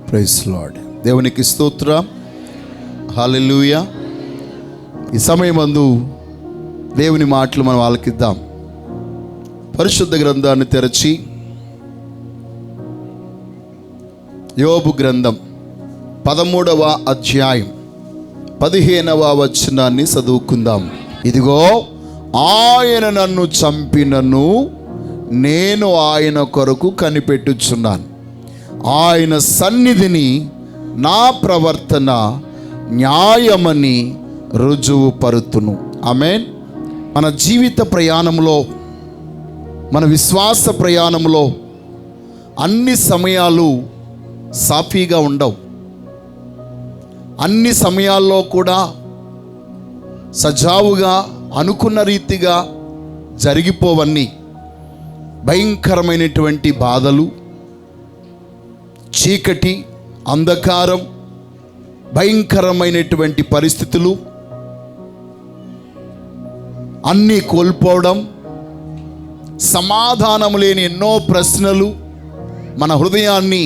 Praise lord. దేవునికి స్తోత్రం. హల్లెలూయా. ఈ సమయమందు దేవుని మాటలు మనం ఆలకిద్దాం. పరిశుద్ధ గ్రంథాన్ని తెరచి యోబు గ్రంథం 13వ అధ్యాయం 15వ వచనాన్ని చదువుకుందాం. ఇదిగో, ఆయన నన్ను చంపినను నేను ఆయన కొరకు కనిపెట్టుచున్నాను. ఆయన సన్నిధిని నా ప్రవర్తన న్యాయమని రుజువు పరుతును. ఆమేన్. మన జీవిత ప్రయాణంలో, మన విశ్వాస ప్రయాణంలో అన్ని సమయాలు సాఫీగా ఉండవు. అన్ని సమయాల్లో కూడా సజావుగా అనుకున్న రీతిగా జరిగిపోవన్నీ. భయంకరమైనటువంటి బాధలు, చీకటి, అంధకారం, భయంకరమైనటువంటి పరిస్థితులు, అన్నీ కోల్పోవడం, సమాధానం లేని ఎన్నో ప్రశ్నలు మన హృదయాన్ని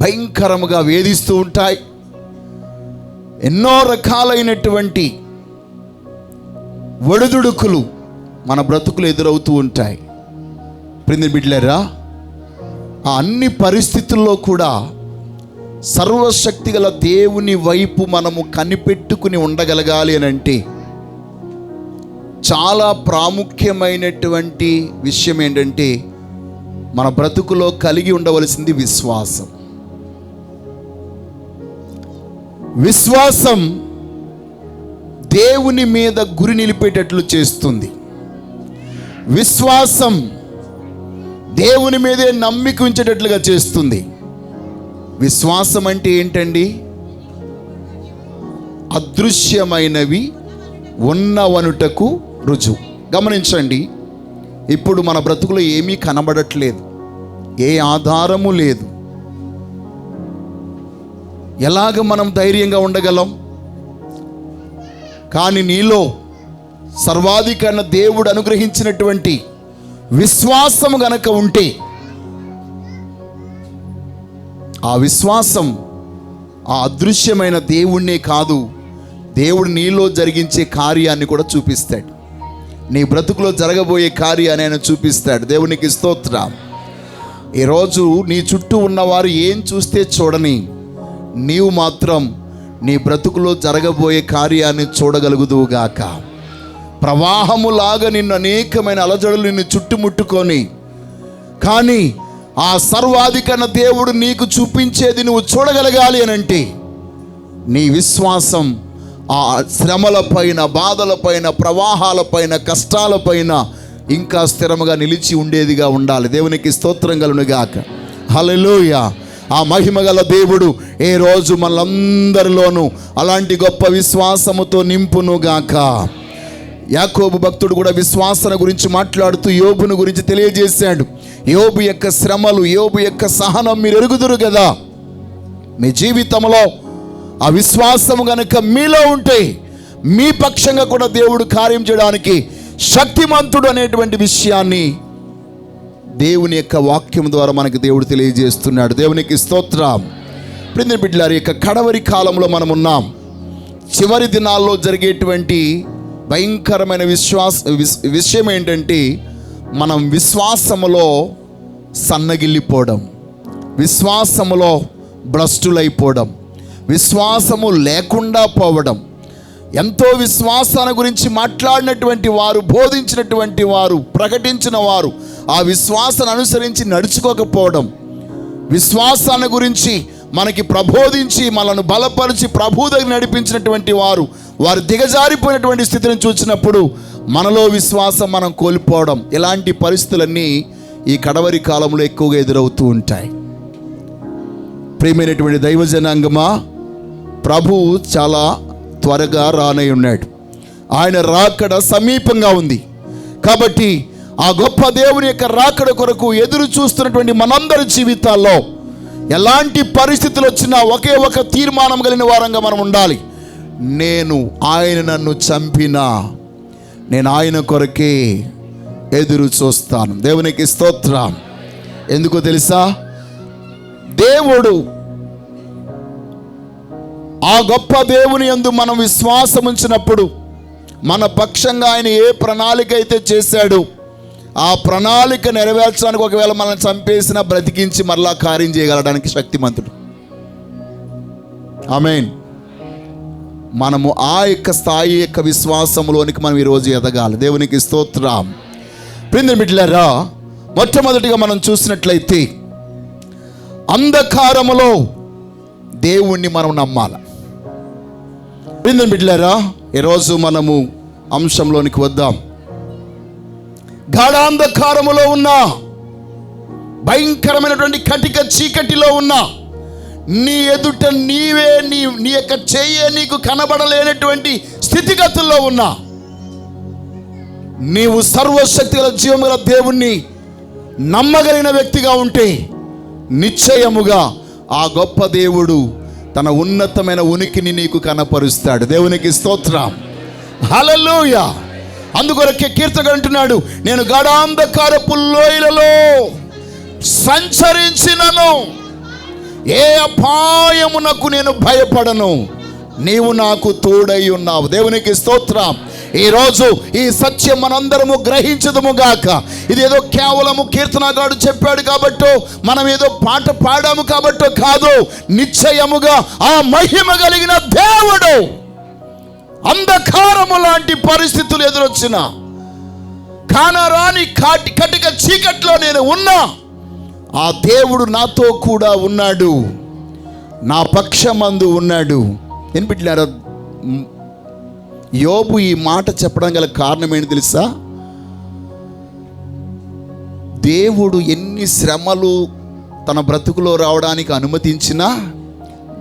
భయంకరముగా వేధిస్తూ ఉంటాయి. ఎన్నో రకాలైనటువంటి ఒడిదుడుకులు మన బ్రతుకులు ఎదురవుతూ ఉంటాయి. ప్రియమైన బిడ్డలారా, ఆ అన్ని పరిస్థితుల్లో కూడా సర్వశక్తిగల దేవుని వైపు మనము కనిపెట్టుకుని ఉండగలగాలి అని అంటే చాలా ప్రాముఖ్యమైనటువంటి విషయం ఏంటంటే, మన బ్రతుకులో కలిగి ఉండవలసింది విశ్వాసం. విశ్వాసం దేవుని మీద గురి నిలిపేటట్లు చేస్తుంది. విశ్వాసం దేవుని మీదే నమ్మిక ఉంచేటట్లుగా చేస్తుంది. విశ్వాసం అంటే ఏంటండి? అదృశ్యమైనవి ఉన్నవనుటకు రుజువు. గమనించండి, ఇప్పుడు మన బ్రతుకులో ఏమీ కనబడట్లేదు, ఏ ఆధారము లేదు. ఎలాగ మనం ధైర్యంగా ఉండగలం? కానీ నీలో సర్వాధికారైన దేవుడు అనుగ్రహించినటువంటి విశ్వాసము గనక ఉంటే, ఆ విశ్వాసం ఆ అదృశ్యమైన దేవుణ్ణే కాదు, దేవుడు నీలో జరిగించే కార్యాన్ని కూడా చూపిస్తాడు. నీ బ్రతుకులో జరగబోయే కార్యాన్ని ఆయన చూపిస్తాడు. దేవునికి స్తోత్రం. ఈరోజు నీ చుట్టూ ఉన్నవారు ఏం చూస్తే చూడని, నీవు మాత్రం నీ బ్రతుకులో జరగబోయే కార్యాన్ని చూడగలుగుదువుగాక. ప్రవాహములాగా నిన్ను అనేకమైన అలజడులు నిన్ను చుట్టుముట్టుకొని, కానీ ఆ సర్వాధికారైన దేవుడు నీకు చూపించేది నువ్వు చూడగలగాలి అని అంటే, నీ విశ్వాసం ఆ శ్రమలపైన, బాధలపైన, ప్రవాహాలపైన, కష్టాలపైన ఇంకా స్థిరముగా నిలిచి ఉండేదిగా ఉండాలి. దేవునికి స్తోత్రం కలుగునుగాక. హల్లెలూయా. ఆ మహిమగల దేవుడు ఏ రోజు మనందరిలోనూ అలాంటి గొప్ప విశ్వాసముతో నింపునుగాక. యాకోబు భక్తుడు కూడా విశ్వాసన గురించి మాట్లాడుతూ యోబును గురించి తెలియజేశాడు. యోబు యొక్క శ్రమలు, యోబు యొక్క సహనం మీరు ఎరుగుదురు కదా. మీ జీవితంలో ఆ విశ్వాసము గనుక మీలో ఉంటే, మీ పక్షంగా కూడా దేవుడు కార్యం చేయడానికి శక్తిమంతుడు అనేటువంటి విషయాన్ని దేవుని యొక్క వాక్యం ద్వారా మనకు దేవుడు తెలియజేస్తున్నాడు. దేవునికి స్తోత్రం. ప్రియమైన బిడ్డలారా, యొక్క కడవరి కాలంలో మనం ఉన్నాం. చివరి దినాల్లో జరిగేటువంటి భయంకరమైన విషయం ఏంటంటే, మనం విశ్వాసములో సన్నగిల్లిపోవడం, విశ్వాసములో భ్రష్టులైపోవడం, విశ్వాసము లేకుండా పోవడం. ఎంతో విశ్వాసాన్ని గురించి మాట్లాడినటువంటి వారు, బోధించినటువంటి వారు, ప్రకటించిన వారు ఆ విశ్వాసాన్ని అనుసరించి నడుచుకోకపోవడం, విశ్వాసాన్ని గురించి మనకి ప్రబోధించి మనను బలపరిచి ప్రభు దగ్గర నడిపించినటువంటి వారు దిగజారిపోయినటువంటి స్థితిని చూసినప్పుడు మనలో విశ్వాసం మనం కోల్పోవడం, ఇలాంటి పరిస్థితులన్నీ ఈ కడవరి కాలంలో ఎక్కువగా ఎదురవుతూ ఉంటాయి. ప్రియమైనటువంటి దైవజనాంగమా, ప్రభువు చాలా త్వరగా రానై ఉన్నాడు. ఆయన రాకడ సమీపంగా ఉంది. కాబట్టి ఆ గొప్ప దేవుని యొక్క రాకడ కొరకు ఎదురు చూస్తున్నటువంటి మనందరి జీవితాల్లో ఎలాంటి పరిస్థితులు వచ్చినా ఒకే ఒక తీర్మానం కలిగిన వారంగా మనం ఉండాలి. ఆయన నన్ను చంపినా నేను ఆయన కొరకే ఎదురు చూస్తాను. దేవునికి స్తోత్రం. ఎందుకో తెలుసా? దేవుడు, ఆ గొప్ప దేవుని యందు మనం విశ్వాసం ఉంచినప్పుడు మన పక్షంగా ఆయన ఏ ప్రణాళిక అయితే చేశాడో ఆ ప్రణాళిక నెరవేర్చడానికి ఒకవేళ మనల్ని చంపేసినా బ్రతికించి మరలా కార్యం చేయగలడానికి శక్తిమంతుడు. ఆమేన్. మనము ఆ యొక్క స్థాయి యొక్క విశ్వాసంలోనికి మనం ఈరోజు ఎదగాలి. దేవునికి స్తోత్రం. ప్రియమైన బిడ్డలారా, మొట్టమొదటిగా మనం చూసినట్లయితే అంధకారములో దేవుణ్ణి మనం నమ్మాలి. ప్రియమైన బిడ్డలారా, ఈరోజు మనము అంశంలోనికి వద్దాం. గాఢాంధకారములో ఉన్న, భయంకరమైనటువంటి కటిక చీకటిలో ఉన్న, నీ ఎదుట నీవే నీ యొక్క చెయ్యే నీకు కనబడలేనటువంటి స్థితిగతుల్లో ఉన్నా, నీవు సర్వశక్తి గల జీవము గల దేవుణ్ణి నమ్మగలిగిన వ్యక్తిగా ఉంటే నిశ్చయముగా ఆ గొప్ప దేవుడు తన ఉన్నతమైన ఉనికిని నీకు కనపరుస్తాడు. దేవునికి స్తోత్రం. హల్లెలూయా. అందుకొరకే కీర్తకుడు అంటున్నాడు, నేను గాఢాంధకారపు లోయలలో సంచరించినను ఏ అపాయమునకు నేను భయపడను, నీవు నాకు తోడై ఉన్నావు. దేవునికి స్తోత్రం. ఈరోజు ఈ సత్యం మనందరము గ్రహించదుము గాక. ఇది ఏదో కేవలము కీర్తనగాడు చెప్పాడు కాబట్టో, మనం ఏదో పాట పాడాము కాబట్టో కాదు. నిశ్చయముగా ఆ మహిమ కలిగిన దేవుడు అంధకారము లాంటి పరిస్థితులు ఎదురొచ్చిన, కానరాని కటిక చీకట్లో నేను ఉన్నా, ఆ దేవుడు నాతో కూడా ఉన్నాడు, నా పక్షమందు ఉన్నాడు. వినిపిట్లారా? యోబు ఈ మాట చెప్పడం గల కారణం ఏంటి తెలుసా? దేవుడు ఎన్ని శ్రమలు తన బ్రతుకులో రావడానికి అనుమతించినా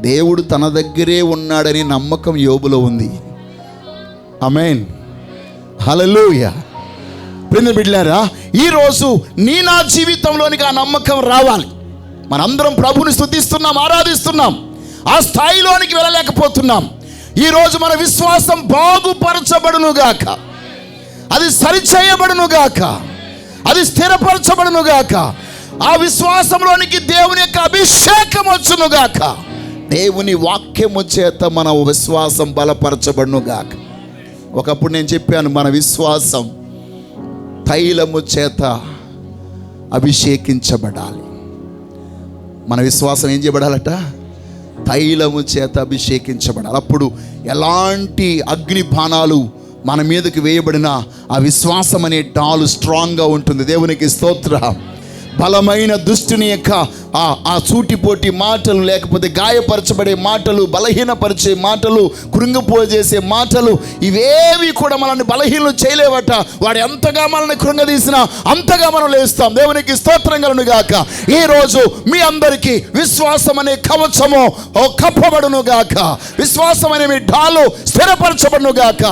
దేవుడు తన దగ్గరే ఉన్నాడని నమ్మకం యోబులో ఉంది. ఆమేన్. హల్లెలూయా. ప్రియమైన బిడ్డలారా, ఈరోజు నా జీవితంలోనికి ఆ నమ్మకం రావాలి. మనందరం ప్రభుని స్తుతిస్తున్నాం, ఆరాధిస్తున్నాం, ఆ స్థాయిలోనికి వెళ్ళలేకపోతున్నాం. ఈరోజు మన విశ్వాసం బాగుపరచబడునుగాక, అది సరిచేయబడునుగాక, అది స్థిరపరచబడునుగాక, ఆ విశ్వాసంలోనికి దేవుని యొక్క అభిషేకం వచ్చునుగాక, దేవుని వాక్యము చేత మన విశ్వాసం బలపరచబడునుగాక. ఒకప్పుడు నేను చెప్పాను, మన విశ్వాసం తైలము చేత అభిషేకించబడాలి. మన విశ్వాసం ఏం చేయబడాలట? తైలము చేత అభిషేకించబడాలి. అప్పుడు ఎలాంటి అగ్ని బాణాలు మన మీదకి వేయబడిన ఆ విశ్వాసం అనే డాలు స్ట్రాంగ్గా ఉంటుంది. దేవునికి స్తోత్రం. బలమైన దుష్టుని యొక్క ఆ సూటిపోటి మాటలు, లేకపోతే గాయపరచబడే మాటలు, బలహీనపరిచే మాటలు, కృంగిపోజేసే మాటలు, ఇవేవి కూడా మనల్ని బలహీనలు చేయలేవట. వాడు ఎంతగా మనల్ని కృంగదీసినా అంతగా మనం లేస్తాం. దేవునికి స్తోత్రం కలుగును గాక. ఈరోజు మీ అందరికీ విశ్వాసం అనే కవచము కప్పబడును గాక, విశ్వాసం అనే మీ ఢాలు స్థిరపరచబడును గాక.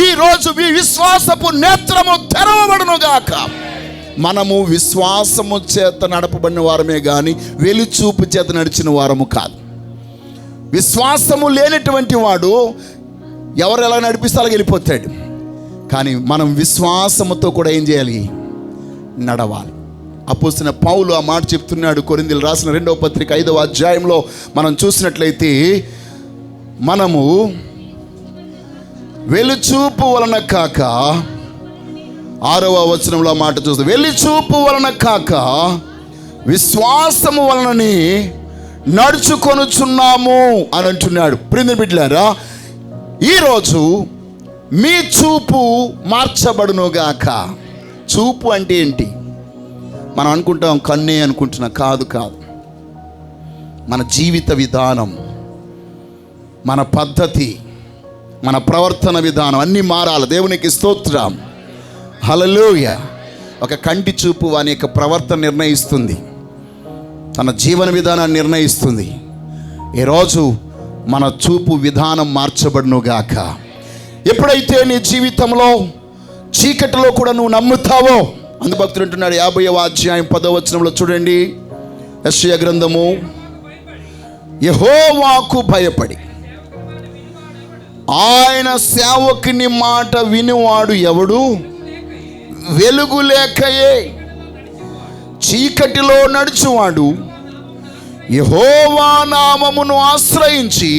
ఈరోజు మీ విశ్వాసపు నేత్రము తెరవబడును గాక. మనము విశ్వాసము చేత నడపబడిన వారమే కానీ వెలుచూపు చేత నడిచిన వారము కాదు. విశ్వాసము లేనటువంటి వాడు ఎవరు ఎలా నడిపిస్తే అలాగ వెళ్ళిపోతాడు. కానీ మనం విశ్వాసముతో కూడా ఏం చేయాలి? నడవాలి. అపోస్తలుడైన పౌలు ఆ మాట చెప్తున్నాడు. కొరింథీయులకు రాసిన 2వ పత్రిక 5వ అధ్యాయంలో మనం చూసినట్లయితే, మనము వెలుచూపు వలన కాక, 6వ వచనంలో మాట చూస్తాం, వెలుచూపు వలన కాక విశ్వాసము వలనని నడుచుకొనుచున్నాము అని అంటున్నాడు. ప్రియమైన బిడ్డలారా, ఈరోజు మీ చూపు మార్చబడునుగాక. చూపు అంటే ఏంటి? మనం అనుకుంటాం కన్నే అనుకుంటున్నా. కాదు. మన జీవిత విధానం, మన పద్ధతి, మన ప్రవర్తన విధానం అన్నీ మారాలి. దేవునికి స్తోత్రం. హల్లెలూయా. ఒక కంటి చూపు వాని యొక్క ప్రవర్తన నిర్ణయిస్తుంది, తన జీవన విధానాన్ని నిర్ణయిస్తుంది. ఈరోజు మన చూపు విధానం మార్చబడునుగాక. ఎప్పుడైతే నీ జీవితంలో చీకటిలో కూడా నువ్వు నమ్ముతావో, అందు భక్తుడు అంటున్నాడు 50వ అధ్యాయం 10వ వచనంలో చూడండి, యెషయా గ్రంథము, యెహోవాకు భయపడి ఆయన సేవకుని మాట వినివాడు ఎవడు? వెలుగు లేకయే చీకటిలో నడుచువాడు యెహోవా నామమును ఆశ్రయించి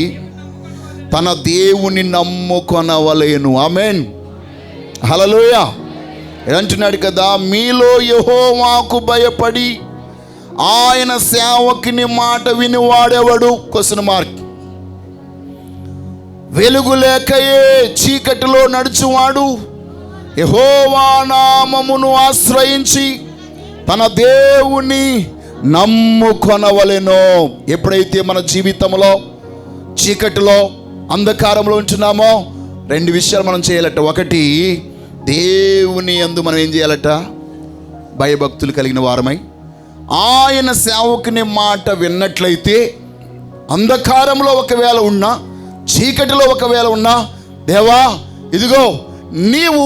తన దేవుని నమ్ముకొనవలెను. ఆమేన్, హల్లెలూయా. అంటున్నాడు కదా, మీలో యెహోవాకు భయపడి ఆయన సేవకుని మాట వినివాడెవడు? Question mark. వెలుగు లేకయే చీకటిలో నడుచువాడు యెహోవా నామమును ఆశ్రయించి తన దేవుని నమ్ముకొనవలెను. ఎప్పుడైతే మన జీవితంలో చీకటిలో అంధకారంలో ఉంటున్నామో 2 విషయాలు మనం చేయాలట. ఒకటి, దేవుని యందు మనం ఏం చేయాలట? భయభక్తులు కలిగిన వారమై ఆయన సేవకుని మాట విన్నట్లయితే, అంధకారంలో ఒకవేళ ఉన్నా, చీకటిలో ఒకవేళ ఉన్నా, దేవా ఇదిగో నీవు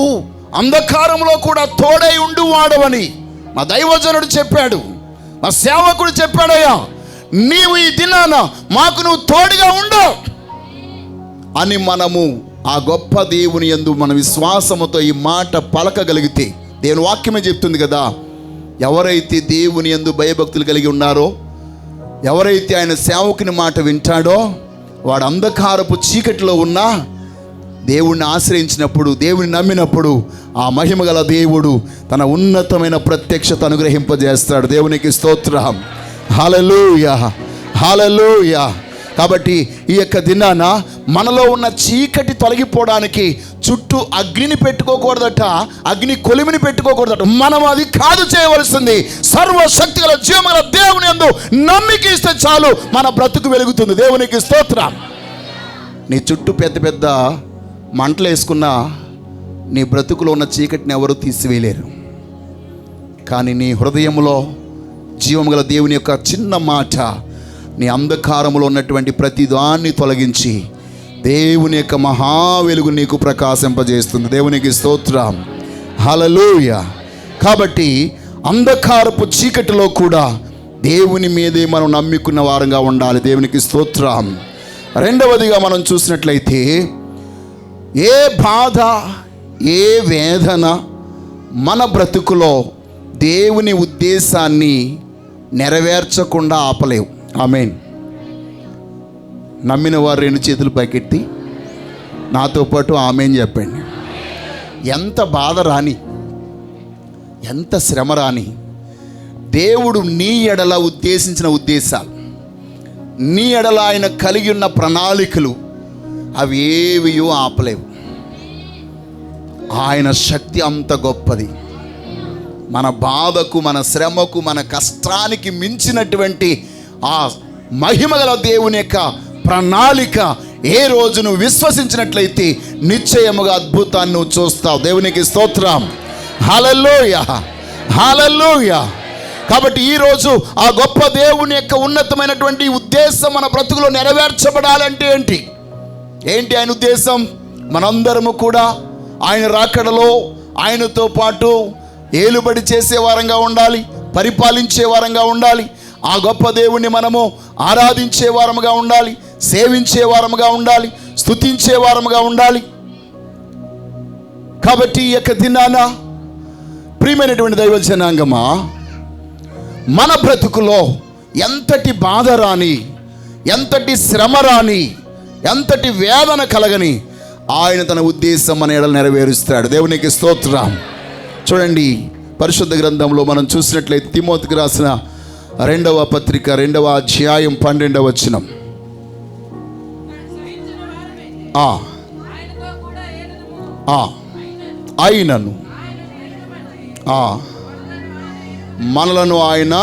అంధకారంలో కూడా తోడై ఉండు వాడవని మా దైవజనుడు చెప్పాడు, మా సేవకుడు చెప్పాడయ్యా, నీవు ఈ దినాన మాకు నువ్వు తోడుగా ఉండు అని మనము ఆ గొప్ప దేవుని యందు మన విశ్వాసముతో ఈ మాట పలకగలిగితే, దేవుని వాక్యమే చెప్తుంది కదా, ఎవరైతే దేవుని యందు భయభక్తులు కలిగి ఉన్నారో, ఎవరైతే ఆయన సేవకుని మాట వింటాడో, వాడు అంధకారపు చీకటిలో ఉన్నా దేవుణ్ణి ఆశ్రయించినప్పుడు, దేవుని నమ్మినప్పుడు ఆ మహిమగల దేవుడు తన ఉన్నతమైన ప్రత్యక్షత అనుగ్రహింపజేస్తాడు. దేవునికి స్తోత్రం, హల్లెలూయా, హల్లెలూయా. కాబట్టి ఈ యొక్క దినాన మనలో ఉన్న చీకటి తొలగిపోవడానికి చుట్టూ అగ్నిని పెట్టుకోకూడదట, అగ్ని కొలిమిని పెట్టుకోకూడదట. మనం అది కాదు చేయవలసింది. సర్వశక్తి గల జీవముగల దేవుని యందు నమ్మిక ఇస్తే చాలు, మన బ్రతుకు వెలుగుతుంది. దేవునికి స్తోత్రం. నీ చుట్టూ పెద్ద పెద్ద మంటలు వేసుకున్నా నీ బ్రతుకులో ఉన్న చీకటిని ఎవరు తీసివేయలేరు. కానీ నీ హృదయంలో జీవముగల దేవుని యొక్క చిన్న మాట నీ అంధకారంలో ఉన్నటువంటి ప్రతి దాన్ని తొలగించి దేవుని యొక్క మహా వెలుగు నీకు ప్రకాశింపజేస్తుంది. దేవునికి స్తోత్రం, హల్లెలూయా. కాబట్టి అంధకారపు చీకటిలో కూడా దేవుని మీదే మనం నమ్ముకున్న వారంగా ఉండాలి. దేవునికి స్తోత్రం. రెండవదిగా మనం చూసినట్లయితే, ఏ బాధ, ఏ వేదన మన బ్రతుకులో దేవుని ఉద్దేశాన్ని నెరవేర్చకుండా ఆపలేవు. ఆమేన్. నమ్మిన వారు 2 చేతులు పైకెత్తి నాతో పాటు ఆమేన్ చెప్పండి. ఎంత బాధ రాని, ఎంత శ్రమ రాని, దేవుడు నీ ఎడల ఉద్దేశించిన ఉద్దేశాలు, నీ ఎడల ఆయన కలిగి ఉన్న ప్రణాళికలు అవి ఏవియో ఆపలేవు. ఆయన శక్తి అంత గొప్పది. మన బాధకు, మన శ్రమకు, మన కష్టానికి మించినటువంటి ఆ మహిమగల దేవుని యొక్క ప్రణాళిక ఏ రోజు నువ్వు విశ్వసించినట్లయితే నిశ్చయముగా అద్భుతాన్ని నువ్వు చూస్తావు. దేవునికి స్తోత్రం, హల్లెలూయా, హల్లెలూయా. కాబట్టి ఈరోజు ఆ గొప్ప దేవుని యొక్క ఉన్నతమైనటువంటి ఉద్దేశం మన బ్రతుకులో నెరవేర్చబడాలంటే ఏంటి ఆయన ఉద్దేశం? మనందరము కూడా ఆయన రాకడలో ఆయనతో పాటు ఏలుబడి చేసే వారంగా ఉండాలి, పరిపాలించే వారంగా ఉండాలి. ఆ గొప్ప దేవుణ్ణి మనము ఆరాధించే వారముగా ఉండాలి, సేవించే వారముగా ఉండాలి, స్తుతించే వారముగా ఉండాలి. కాబట్టి ఈ యొక్క దినాన ప్రియమైనటువంటి దైవ జనాంగమా, మన బ్రతుకులో ఎంతటి బాధ రాని, ఎంతటి శ్రమ రాని, ఎంతటి వేదన కలగని ఆయన తన ఉద్దేశం మన ఎడల నెరవేరుస్తాడు. దేవునికి స్తోత్రం. చూడండి, పరిశుద్ధ గ్రంథంలో మనం చూసినట్లయితే తిమోతికి రాసిన 2వ పత్రిక 2వ అధ్యాయం 12వ వచనం. ఆయనను మనలను ఆయన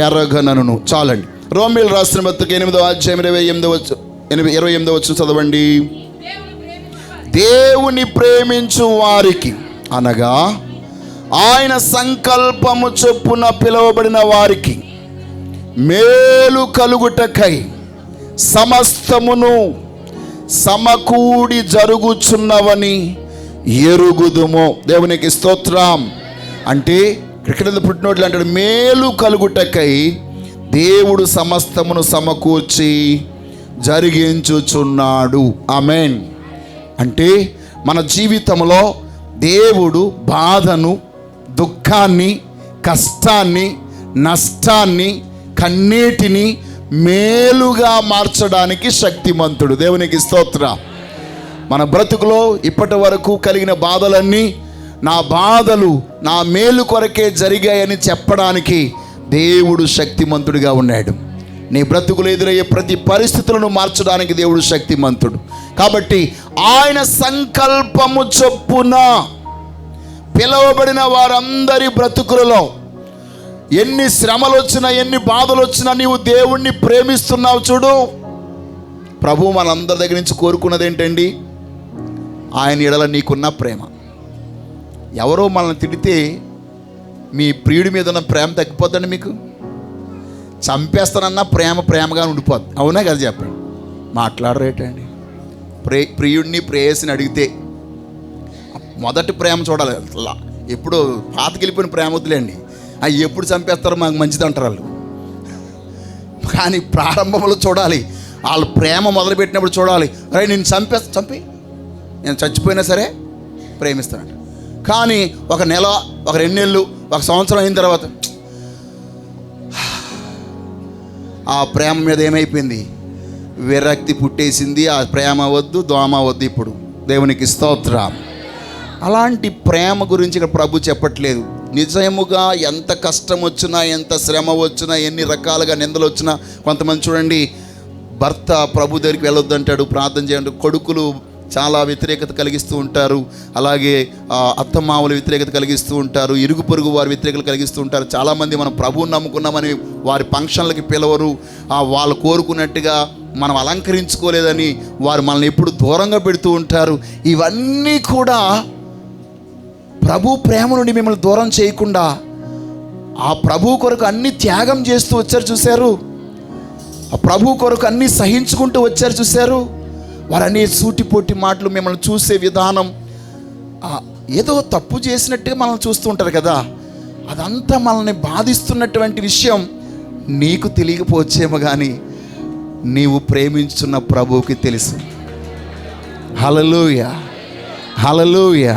ఎరగనను. చాలండి. రోమీయులు రాసిన పత్రిక 8వ అధ్యాయం 28వ వచనం చదవండి. దేవుని ప్రేమించు వారికి, అనగా ఆయన సంకల్పము చొప్పున పిలువబడిన వారికి మేలు కలుగుటకై సమస్తమును సమకూడి జరుగుచున్నవని ఎరుగుదుము. దేవునికి స్తోత్రం. అంటే క్రికెట్ పుట్టినోట్లు అంటాడు, మేలు కలుగుటకై దేవుడు సమస్తమును సమకూర్చి జరిగించుచున్నాడు. ఆమేన్. అంటే మన జీవితంలో దేవుడు బాధను, దుఃఖాన్ని, కష్టాన్ని, నష్టాన్ని, కన్నీటిని మేలుగా మార్చడానికి శక్తిమంతుడు. దేవునికి స్తోత్రం. మన బ్రతుకులో ఇప్పటి వరకు కలిగిన బాధలన్నీ నా బాధలు నా మేలు కొరకే జరిగాయని చెప్పడానికి దేవుడు శక్తిమంతుడిగా ఉన్నాడు. నీ బ్రతుకులు ఎదురయ్యే ప్రతి పరిస్థితులను మార్చడానికి దేవుడు శక్తిమంతుడు. కాబట్టి ఆయన సంకల్పము చొప్పున పిలువబడిన వారందరి బ్రతుకులలో ఎన్ని శ్రమలు వచ్చినా, ఎన్ని బాధలు వచ్చినా నీవు దేవుణ్ణి ప్రేమిస్తున్నావు. చూడు, ప్రభువు మనందరి దగ్గర నుంచి కోరుకున్నది ఏంటండి? ఆయన ఎడల నీకున్న ప్రేమ. ఎవరో మనల్ని తిడితే మీ ప్రియుడి మీద ఉన్న ప్రేమ తగ్గిపోద్దండి. మీకు చంపేస్తానన్నా ప్రేమగా ఉండిపోద్ది. అవునా కదా? చెప్పండి. మాట్లాడరేటండి? ప్రియుడిని ప్రేయసిని అడిగితే మొదటి ప్రేమ చూడాలి. ఎప్పుడు పాతకెళ్ళిపోయిన ప్రేమ వద్దులేండి, అవి ఎప్పుడు చంపేస్తారో మాకు మంచిది అంటారు వాళ్ళు. కానీ ప్రారంభంలో చూడాలి, వాళ్ళు ప్రేమ మొదలుపెట్టినప్పుడు చూడాలి. అరే నేను చంపి నేను చచ్చిపోయినా సరే ప్రేమిస్తానంట. కానీ ఒక నెల, ఒక 2 నెలలు, ఒక సంవత్సరం అయిన తర్వాత ఆ ప్రేమ మీద ఏమైపోయింది? విరక్తి పుట్టేసింది. ఆ ప్రేమ వద్దు, దోమ వద్దు. ఇప్పుడు దేవునికి స్తోత్రం. అలాంటి ప్రేమ గురించి ఇక్కడ ప్రభు చెప్పట్లేదు. నిజముగా ఎంత కష్టం వచ్చినా, ఎంత శ్రమ వచ్చినా, ఎన్ని రకాలుగా నిందలు వచ్చినా, కొంతమంది చూడండి, భర్త ప్రభు దగ్గరికి వెళ్ళొద్దు అంటాడు, ప్రార్థన చేయండి. కొడుకులు చాలా వ్యతిరేకత కలిగిస్తూ ఉంటారు, అలాగే అత్తమామలు వ్యతిరేకత కలిగిస్తూ ఉంటారు, ఇరుగు పొరుగు వారు వ్యతిరేకత కలిగిస్తూ ఉంటారు. చాలామంది మనం ప్రభువుని నమ్ముకున్నామని వారి ఫంక్షన్లకి పిలవరు, వాళ్ళు కోరుకున్నట్టుగా మనం అలంకరించుకోలేదని వారు మనల్ని ఎప్పుడు దూరంగా పెడుతూ ఉంటారు. ఇవన్నీ కూడా ప్రభు ప్రేమ నుండి మిమ్మల్ని దూరం చేయకుండా ఆ ప్రభు కొరకు అన్ని త్యాగం చేస్తూ వచ్చారు. చూశారు? ఆ ప్రభు కొరకు అన్ని సహించుకుంటూ వచ్చారు. చూశారు? వారనే సూటిపోటి మాటలు, మిమ్మల్ని చూసే విధానం ఏదో తప్పు చేసినట్టే మనల్ని చూస్తూ ఉంటారు కదా. అదంతా మనల్ని బాధిస్తున్నటువంటి విషయం నీకు తెలియకపోవచ్చేమో, కానీ నీవు ప్రేమించున్న ప్రభువుకి తెలుసు. హల్లెలూయా, హల్లెలూయా,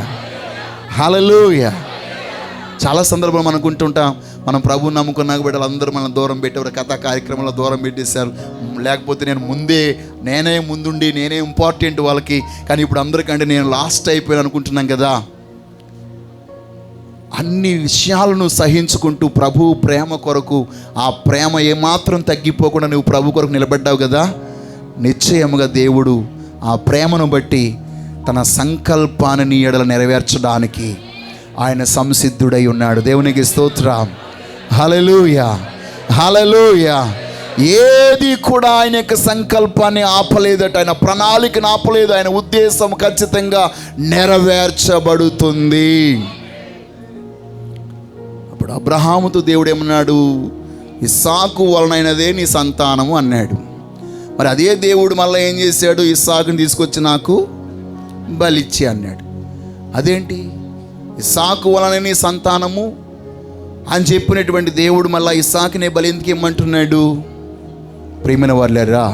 హల్లెలూయా. చాలా సందర్భాలు మనం అనుకుంటుంటాం, మనం ప్రభువుని నమ్ముకున్నాక బిడ్డలందరూ మనం దూరం పెట్టేవారు, కథా కార్యక్రమంలో దూరం పెట్టేశారు, లేకపోతే నేనే ముందుండి నేనే ఇంపార్టెంట్ వాళ్ళకి, కానీ ఇప్పుడు అందరికంటే నేను లాస్ట్ అయిపోయాను అనుకుంటున్నాం కదా. అన్ని విషయాలను సహించుకుంటూ ప్రభు ప్రేమ కొరకు, ఆ ప్రేమ ఏమాత్రం తగ్గిపోకుండా నువ్వు ప్రభు కొరకు నిలబడ్డావు కదా. నిశ్చయముగా దేవుడు ఆ ప్రేమను బట్టి తన సంకల్పాన్ని నీ ఎడల నెరవేర్చడానికి ఆయన సంసిద్ధుడై ఉన్నాడు. దేవునికి స్తోత్రం. హల్లెలూయా, హల్లెలూయా. ఏది కూడా ఆయన యొక్క సంకల్పాన్ని ఆపలేదట, ఆయన ప్రణాళికను ఆపలేదు. ఆయన ఉద్దేశం ఖచ్చితంగా నెరవేర్చబడుతుంది. అప్పుడు అబ్రహాముతో దేవుడు ఏమన్నాడు? ఇస్సాకు వలనైనదే నీ సంతానము అన్నాడు. మరి అదే దేవుడు మళ్ళీ ఏం చేశాడు? ఇస్సాకుని తీసుకొచ్చి నాకు బలిచ్చి అన్నాడు. అదేంటి? ఇస్సాకు వలన నీ సంతానము అని చెప్పినటువంటి దేవుడు మళ్ళీ ఇస్సాకునే బలి ఎందుకు ఇమ్మంటున్నాడు? ప్రియమైన వారులారా,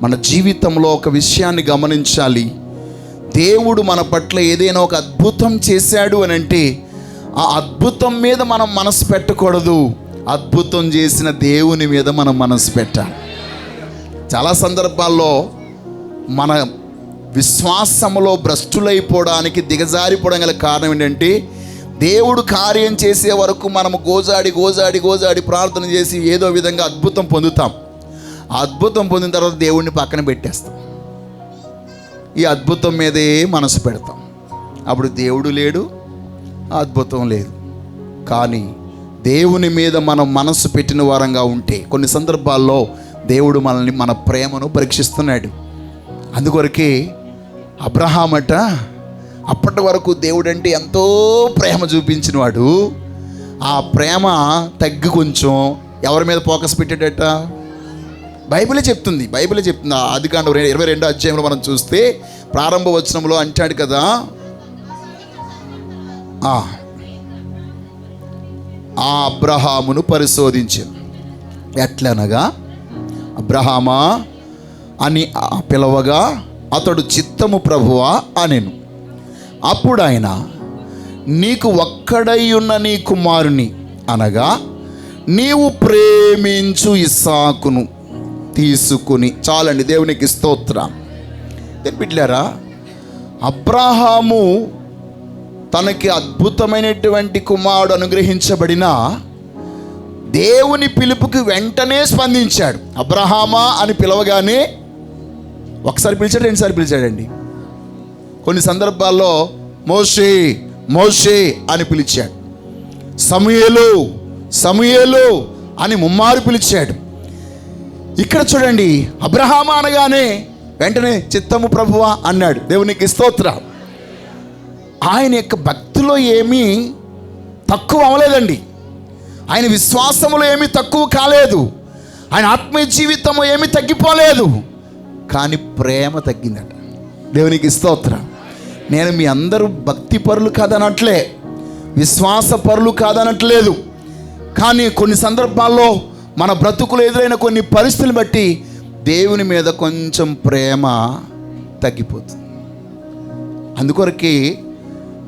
మన జీవితంలో ఒక విషయాన్ని గమనించాలి. దేవుడు మన పట్ల ఏదైనా ఒక అద్భుతం చేశాడు అని అంటే ఆ అద్భుతం మీద మనం మనసు పెట్టకూడదు, అద్భుతం చేసిన దేవుని మీద మనం మనసు పెట్టాలి. చాలా సందర్భాల్లో మన విశ్వాసములో భ్రష్టులైపోవడానికి, దిగజారిపోవడం గల కారణం ఏంటంటే, దేవుడు కార్యం చేసే వరకు మనము గోజాడి ప్రార్థన చేసి ఏదో విధంగా అద్భుతం పొందుతాం. ఆ అద్భుతం పొందిన తర్వాత దేవుడిని పక్కన పెట్టేస్తాం, ఈ అద్భుతం మీదే మనసు పెడతాం. అప్పుడు దేవుడు లేడు, అద్భుతం లేదు. కానీ దేవుని మీద మనం మనసు పెట్టిన వారంగా ఉంటే కొన్ని సందర్భాల్లో దేవుడు మనల్ని, మన ప్రేమను పరీక్షిస్తున్నాడు. అందుకొరకే అబ్రహామట అప్పటి వరకు దేవుడు అంటే ఎంతో ప్రేమ చూపించిన వాడు, ఆ ప్రేమ తగ్గి కొంచెం ఎవరి మీద ఫోకస్ పెట్టాడట? బైబిలే చెప్తుంది. ఆదికాండం 22వ అధ్యాయంలో మనం చూస్తే ప్రారంభ వచనంలో అంటాడు కదా, ఆ అబ్రహామును పరిశోధించాను. ఎట్లనగా, అబ్రహామా అని పిలవగా అతడు చిత్తము ప్రభువా అనెను. అప్పుడు ఆయన, నీకు ఒక్కడై ఉన్న నీ కుమారుని అనగా నీవు ప్రేమించు ఇస్సాకును తీసుకుని. చాలండి, దేవునికి స్తోత్రం. బిడ్డలారా, అబ్రాహాము తనకి అద్భుతమైనటువంటి కుమారుడు అనుగ్రహించబడిన దేవుని పిలుపుకి వెంటనే స్పందించాడు. అబ్రహామా అని పిలవగానే ఒకసారి పిలిచాడు, రెండుసార్లు పిలిచాడండి. కొన్ని సందర్భాల్లో మోషే మోషే అని పిలిచాడు, సమూయేలు సమూయేలు అని ముమ్మారు పిలిచాడు. ఇక్కడ చూడండి, అబ్రహామా అనగానే వెంటనే చిత్తము ప్రభువా అన్నాడు. దేవునికి స్తోత్రం. ఆయన యొక్క భక్తిలో ఏమీ తక్కువ అవ్వలేదండి, ఆయన విశ్వాసములో ఏమీ తక్కువ కాలేదు, ఆయన ఆత్మీయ జీవితము ఏమీ తగ్గిపోలేదు, కానీ ప్రేమ తగ్గిందట. దేవునికి స్తోత్రం. నేను మీ అందరూ భక్తి పరులు కాదనట్లే, విశ్వాస పరులు కాదనట్లేదు, కానీ కొన్ని సందర్భాల్లో మన బ్రతుకులు ఎదురైన కొన్ని పరిస్థితులను బట్టి దేవుని మీద కొంచెం ప్రేమ తగ్గిపోతుంది. అందుకొరకే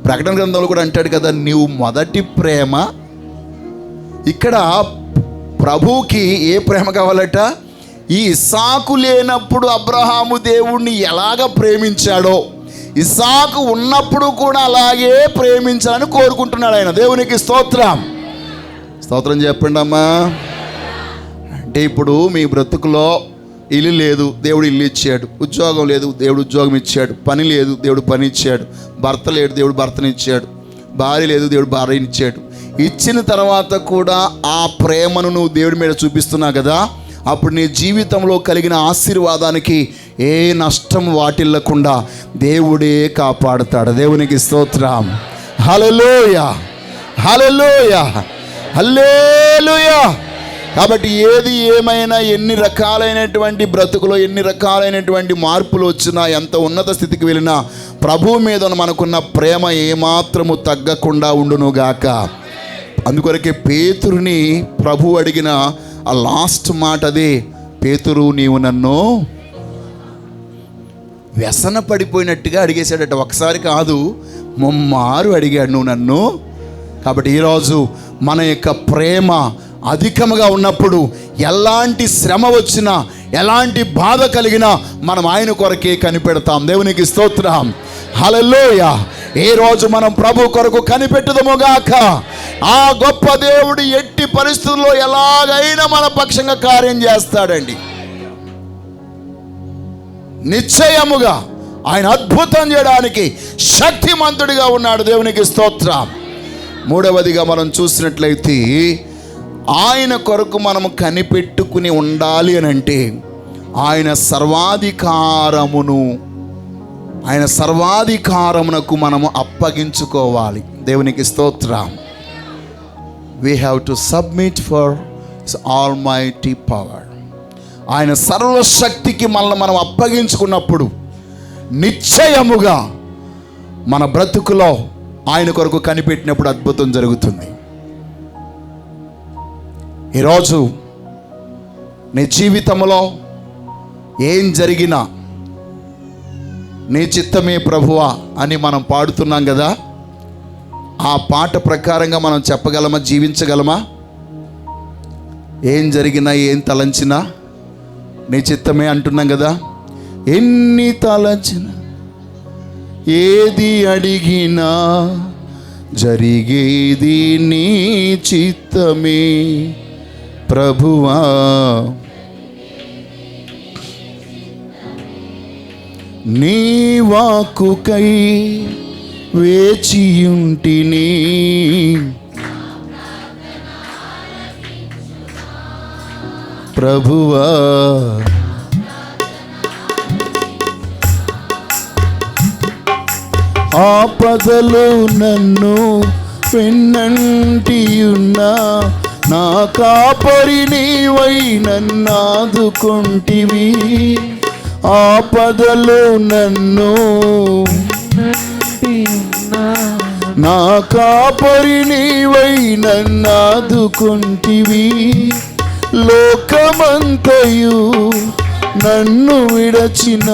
ప్రకటన గ్రంథంలో కూడా అంటాడు కదా, నీవు మొదటి ప్రేమ. ఇక్కడ ప్రభువుకి ఏ ప్రేమ కావాలట? ఈ ఇస్సాకు లేనప్పుడు అబ్రహాము దేవుణ్ణి ఎలాగ ప్రేమించాడో, ఇస్సాకు ఉన్నప్పుడు కూడా అలాగే ప్రేమించాలని కోరుకుంటున్నాడు ఆయన. దేవునికి స్తోత్రం. స్తోత్రం చెప్పండి అమ్మా. అంటే ఇప్పుడు మీ బ్రతుకులో ఇల్లు లేదు, దేవుడు ఇల్లు ఇచ్చాడు. ఉద్యోగం లేదు, దేవుడు ఉద్యోగం ఇచ్చాడు. పని లేదు, దేవుడు పని ఇచ్చాడు. భర్త లేడు, దేవుడు భర్తనిచ్చాడు. భార్య లేదు, దేవుడు భార్యనిచ్చాడు. ఇచ్చిన తర్వాత కూడా ఆ ప్రేమను నువ్వు దేవుడి మీద చూపిస్తున్నావు కదా, అప్పుడు నీ జీవితంలో కలిగిన ఆశీర్వాదానికి ఏ నష్టం వాటిల్లకుండా దేవుడే కాపాడుతాడు. దేవునికి స్తోత్రం. హల్లెలూయా హల్లెలూయా హల్లెలూయా. కాబట్టి ఏది ఏమైనా, ఎన్ని రకాలైనటువంటి బ్రతుకులో ఎన్ని రకాలైనటువంటి మార్పులు వచ్చినా, ఎంత ఉన్నత స్థితికి వెళ్ళినా, ప్రభువు మీద మనకున్న ప్రేమ ఏమాత్రము తగ్గకుండా ఉండునుగాక. అందుకొరకే పేతురుని ప్రభు అడిగిన ఆ లాస్ట్ మాట అదే, పేతురు నీవు నన్ను వ్యసన పడిపోయినట్టుగా అడిగేశాడట. ఒకసారి కాదు, ముమ్మారు అడిగాడు నువ్వు నన్ను. కాబట్టి ఈరోజు మన యొక్క ప్రేమ అధికముగా ఉన్నప్పుడు ఎలాంటి శ్రమ వచ్చినా, ఎలాంటి బాధ కలిగినా మనం ఆయన కొరకే కనిపెడతాం. దేవునికి స్తోత్రం. హల్లెలూయా. ఏ రోజు మనం ప్రభు కొరకు కనిపెట్టుదముగాక. ఆ గొప్ప దేవుడు ఎట్టి పరిస్థితుల్లో ఎలాగైనా మన పక్షంగా కార్యం చేస్తాడండి. నిశ్చయముగా ఆయన అద్భుతం చేయడానికి శక్తిమంతుడిగా ఉన్నాడు. దేవునికి స్తోత్రం. మూడవదిగా మనం చూసినట్లయితే, ఆయన కొరకు మనం కనిపెట్టుకుని ఉండాలి అని అంటే ఆయన సర్వాధికారమునకు మనము అప్పగించుకోవాలి. దేవునికి స్తోత్రం. we have to submit for his almighty power. ఆయన సర్వశక్తికి మనల్ని మనం అప్పగించుకున్నప్పుడు నిశ్చయముగా మన బ్రతుకులో ఆయన కొరకు కనిపెట్టినప్పుడు అద్భుతం జరుగుతుంది. ఈరోజు నీ జీవితంలో ఏం జరిగినా నీ చిత్తమే ప్రభువా అని మనం పాడుతున్నాం కదా, ఆ పాట ప్రకారంగా మనం చెప్పగలమా, జీవించగలమా? ఏం జరిగినా, ఏం తలంచినా నీ చిత్తమే అంటున్నాం కదా. ఎన్ని తలంచినా, ఏది అడిగినా జరిగేది నీ చిత్తమే ప్రభువా. నీ వాక్కుకై వేచియుంటిని, ప్రభువా. ఆపదలు నన్ను వెన్నంటియున్నా, నా కాపరి నీవై నన్నాదుకుంటివి. ఆపదలు నన్ను, నా కాపరి నీవై నన్నాదుకుంటివి. లోకమంతయు నన్ను విడచిన,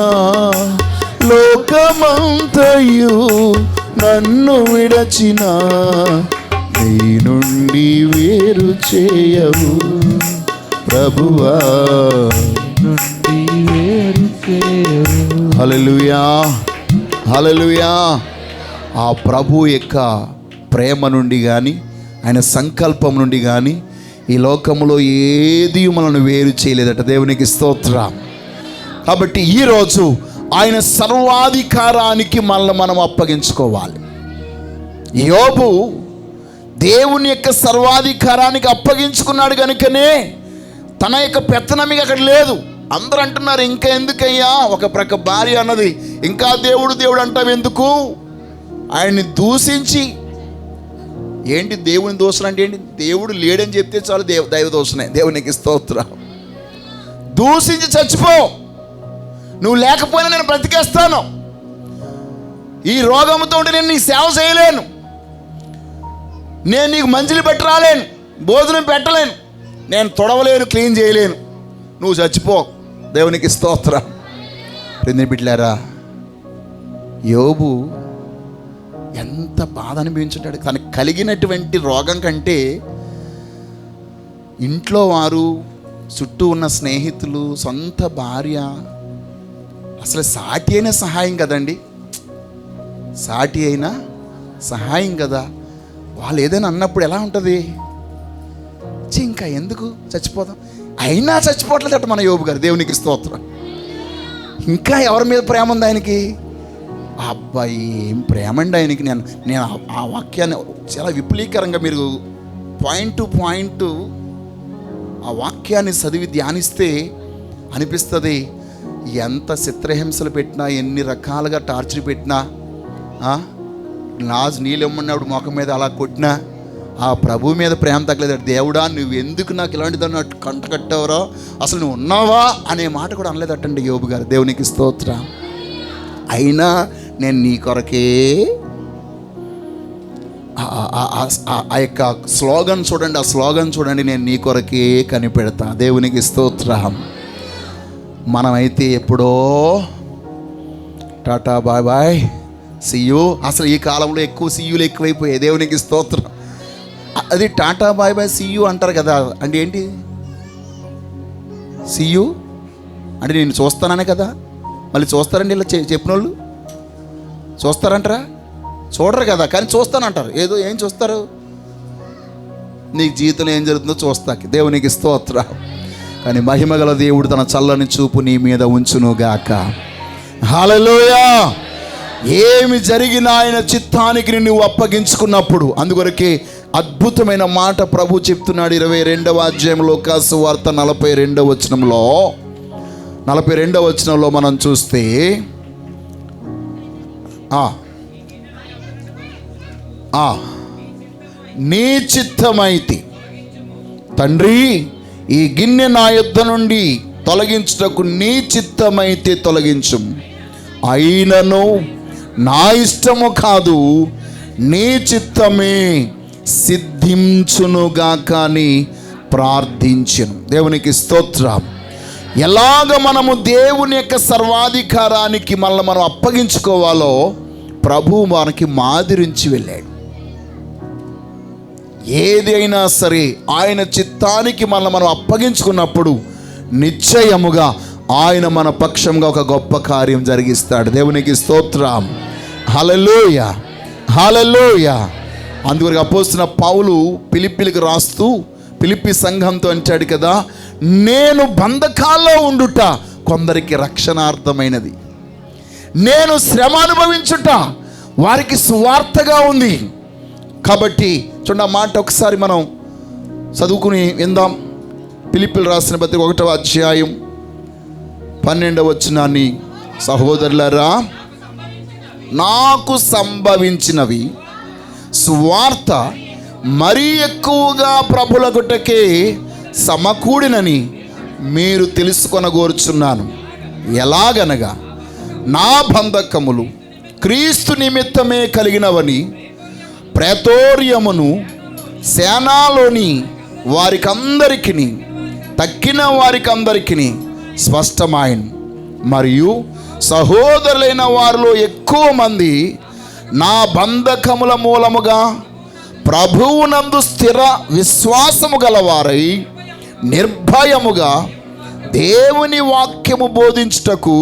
లోకమంతయు నన్ను విడచిన, నీ నుండి వేరు చేయవు ప్రభువా, నుండి వేరు చేయవు. హల్లెలూయా, హల్లెలూయా. ఆ ప్రభు యొక్క ప్రేమ నుండి కానీ ఆయన సంకల్పం నుండి కానీ ఈ లోకంలో ఏది మనల్ని వేరు చేయలేదట. దేవునికి స్తోత్రం. కాబట్టి ఈరోజు ఆయన సర్వాధికారానికి మనల్ని మనం అప్పగించుకోవాలి. యోబు దేవుని యొక్క సర్వాధికారానికి అప్పగించుకున్నాడు కనుకనే తన యొక్క పెత్తనమిక అక్కడ లేదు. అందరూ అంటున్నారు, ఇంకా ఎందుకయ్యా, ఒక ప్రక్క భార్య అన్నది, ఇంకా దేవుడు దేవుడు అంటావు ఎందుకు? ఆయన్ని దూషించి, ఏంటి దేవుని దోషణ అంటే ఏంటి? దేవుడు లేడని చెప్తే చాలు దైవ దోషణే. దేవునికి స్తోత్రం. దూషించి చచ్చిపో, నువ్వు లేకపోయినా నేను బ్రతికేస్తాను, ఈ రోగంతో నేను నీకు సేవ చేయలేను, నేను నీకు మంచిని పెట్టి రాలేను, భోజనం పెట్టలేను, నేను తొడవలేను, క్లీన్ చేయలేను, నువ్వు చచ్చిపో. దేవునికి స్తోత్రం. ప్రియమైన బిడ్డలారా, యోబు ఎంత బాధ అనిపించుంటాడు. తనకు కలిగినటువంటి రోగం కంటే ఇంట్లో వారు, చుట్టూ ఉన్న స్నేహితులు, సొంత భార్య, అసలు సాటి అయిన సహాయం కదండి, సాటి అయినా సహాయం కదా. వాళ్ళు ఏదైనా అన్నప్పుడు ఎలా ఉంటుంది? ఇంకా ఎందుకు చచ్చిపోదాం, అయినా చచ్చిపోవట్లేదట మన యోబు గారు. దేవునికి స్తోత్రం. ఇంకా ఎవరి మీద ప్రేమ ఉంది ఆయనకి? అబ్బాయి ఏం ప్రేమ అండి ఆయనకి. నేను ఆ వాక్యాన్ని చాలా విపులీకరంగా మీరు పాయింట్ టు పాయింట్ ఆ వాక్యాన్ని చదివి ధ్యానిస్తే అనిపిస్తుంది, ఎంత చిత్రహింసలు పెట్టినా, ఎన్ని రకాలుగా టార్చర్ పెట్టినా, నీళ్ళు ఇమ్మన్నప్పుడు మొఖం మీద అలా కొట్టినా ఆ ప్రభు మీద ప్రేమ తగ్గలేదు. దేవుడా నువ్వు ఎందుకు నాకు ఇలాంటి దాన్ని కంట కట్టావరా, అసలు నువ్వు ఉన్నావా అనే మాట కూడా అనలేదటండి యోబు గారు. దేవునికి స్తోత్రం. అయినా నేను నీ కొరకే, ఆ యొక్క స్లోగన్ చూడండి, ఆ స్లోగన్ చూడండి, నేను నీ కొరకే కనిపెడతా. దేవునికి స్తోత్రం. మనమైతే ఎప్పుడో టాటా బాయ్ బాయ్ సియు. అసలు ఈ కాలంలో ఎక్కువ సియులు ఎక్కువైపోయాయి. దేవునికి స్తోత్రం. అది టాటా బాయ్ బాయ్ సియు అంటారు కదా, అంటే ఏంటి? సియు అంటే నేను చూస్తాననే కదా. మళ్ళీ చూస్తారండి ఇలా చెప్పిన వాళ్ళు? చూస్తారంటారా? చూడరు కదా, కానీ చూస్తానంటారు. ఏదో ఏం చూస్తారు? నీ జీవితంలో ఏం జరుగుతుందో చూస్తాకి. దేవునికి స్తోత్రం. కానీ మహిమగల దేవుడు తన చల్లని చూపు నీ మీద ఉంచునుగాక. హల్లెలూయా. ఏమి జరిగినా ఆయన చిత్తానికి నువ్వు అప్పగించుకున్నప్పుడు, అందుకొరకే అద్భుతమైన మాట ప్రభు చెప్తున్నాడు 22వ అధ్యాయంలో లూకాసు వార్త 42వ వచనంలో. 42వ వచనంలో మనం చూస్తే, నీ చిత్తమైతే తండ్రి ఈ గిన్నె నా యొద్ద నుండి తొలగించుటకు నీ చిత్తమైతే తొలగించు, అయినను నా ఇష్టము కాదు నీ చిత్తమే సిద్ధించునుగాక అని ప్రార్థించెను. దేవునికి స్తోత్రం. ఎలాగ మనము దేవుని యొక్క సర్వాధికారానికి మనం అప్పగించుకోవాలో ప్రభు మనకి మాదిరించి వెళ్ళాడు. ఏదైనా సరే ఆయన చిత్తానికి మనం అప్పగించుకున్నప్పుడు నిశ్చయముగా ఆయన మన పక్షంగా ఒక గొప్ప కార్యం జరిగిస్తాడు. దేవునికి స్తోత్రం. హల్లెలూయా, హల్లెలూయా. అందువరకు అపోస్తలుడైన పౌలు ఫిలిప్పీలకు రాస్తూ ఫిలిప్పీ సంఘంతో అంటాడు కదా, నేను బంధకాల్లో ఉండుట కొందరికి రక్షణార్థమైనది, నేను శ్రమ అనుభవించుట వారికి సువార్తగా ఉంది. కాబట్టి చూడండి, ఆ మాట ఒకసారి మనం చదువుకుని విందాం. ఫిలిప్పీలు రాసిన పత్రిక 1వ అధ్యాయం 12వ వచనాన్ని. సహోదరులారా, నాకు సంభవించినవి సువార్త మరీ ఎక్కువగా ప్రభులగుటకే సమకూడినని మీరు తెలుసుకొనగోరుచున్నాను. ఎలాగనగా నా బంధకములు క్రీస్తు నిమిత్తమే కలిగినవని ప్రేతోర్యమును సేనాలోని వారికందరికీ తక్కిన వారికందరికీ స్పష్టమాయను. మరియు సహోదరులైన వారిలో ఎక్కువ మంది నా బంధకముల మూలముగా ప్రభువునందు స్థిర విశ్వాసము గలవారై నిర్భయముగా దేవుని వాక్యము బోధించుటకు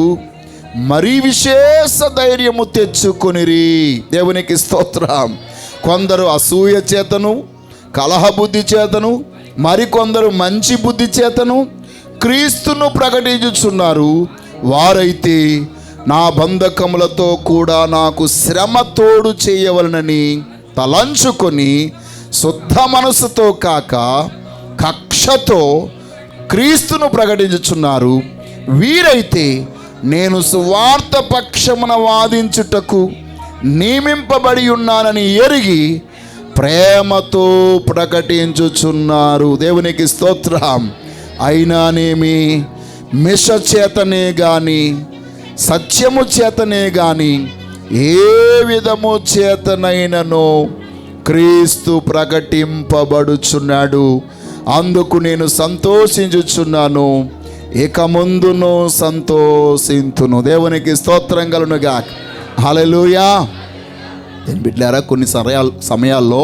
మరీ విశేష ధైర్యము తెచ్చుకొనిరి. దేవునికి స్తోత్రం. కొందరు అసూయ చేతను, కలహ బుద్ధి చేతను, మరికొందరు మంచి బుద్ధి చేతను క్రీస్తును ప్రకటించుచున్నారు. వారైతే నా బంధకములతో కూడా నాకు శ్రమ తోడు చేయవలనని తలంచుకొని శుద్ధ మనసుతో కాక కక్షతో క్రీస్తును ప్రకటించుచున్నారు. వీరైతే నేను సువార్త పక్షమున వాదించుటకు నియమింపబడి ఉన్నానని ఎరిగి ప్రేమతో ప్రకటించుచున్నారు. దేవునికి స్తోత్రం. అయినానేమి మిష చేతనే గాని సత్యము చేతనే గాని ఏ విధము చేతనైనను క్రీస్తు ప్రకటింపబడుచున్నాడు. అందుకు నేను సంతోషించుచున్నాను, ఇక ముందును సంతోషింతును. దేవునికి స్తోత్రం కలుగునుగా. హల్లెలూయా. నేను బిడ్డలారా, కొన్ని సమయాల్లో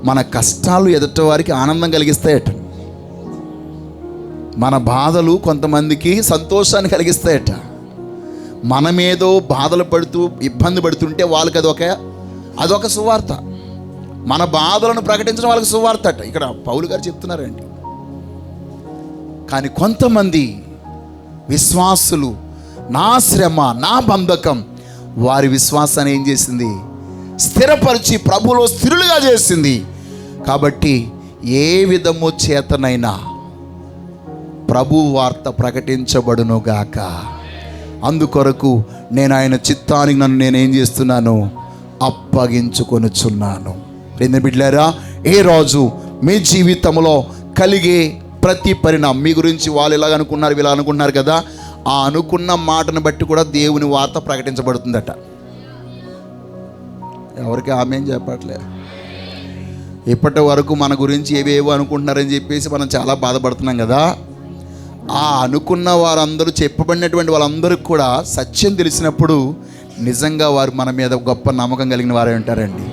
మన కష్టాలు ఎదుటి వారికి ఆనందం కలిగిస్తాయట. మన బాధలు కొంతమందికి సంతోషాన్ని కలిగిస్తాయట. మనమేదో బాధలు పడుతూ ఇబ్బంది పడుతుంటే వాళ్ళకి అదొక సువార్త. మన బాధలను ప్రకటించడం వాళ్ళకి సువార్త అట. ఇక్కడ పౌలు గారు చెప్తున్నారండి. కానీ కొంతమంది విశ్వాసులు, నా శ్రమ, నా బంధకం వారి విశ్వాసాన్ని ఏం చేసింది? స్థిరపరిచి ప్రభులో స్థిరులుగా చేసింది. కాబట్టి ఏ విధము చేతనైనా ప్రభు వార్త ప్రకటించబడునుగాక. అందుకొరకు నేను ఆయన చిత్తానికి నన్ను నేనేం చేస్తున్నాను? అప్పగించుకొనుచున్నాను. బిడ్డలారా, ఏ రోజు మీ జీవితంలో కలిగే ప్రతి పరిణామం, మీ గురించి వాళ్ళు ఇలాగ అనుకున్నారు, వీళ్ళు అనుకున్నారు కదా, ఆ అనుకున్న మాటను బట్టి కూడా దేవుని వార్త ప్రకటించబడుతుందట. ఎవరికి ఆమె ఏం చెప్పట్లేదు. ఇప్పటి వరకు మన గురించి ఏవేవో అనుకుంటున్నారని చెప్పేసి మనం చాలా బాధపడుతున్నాం కదా. ఆ అనుకున్న వారందరూ, చెప్పబడినటువంటి వాళ్ళందరికీ కూడా సత్యం తెలిసినప్పుడు నిజంగా వారు మన మీద గొప్ప నమ్మకం కలిగిన వారే ఉంటారండి.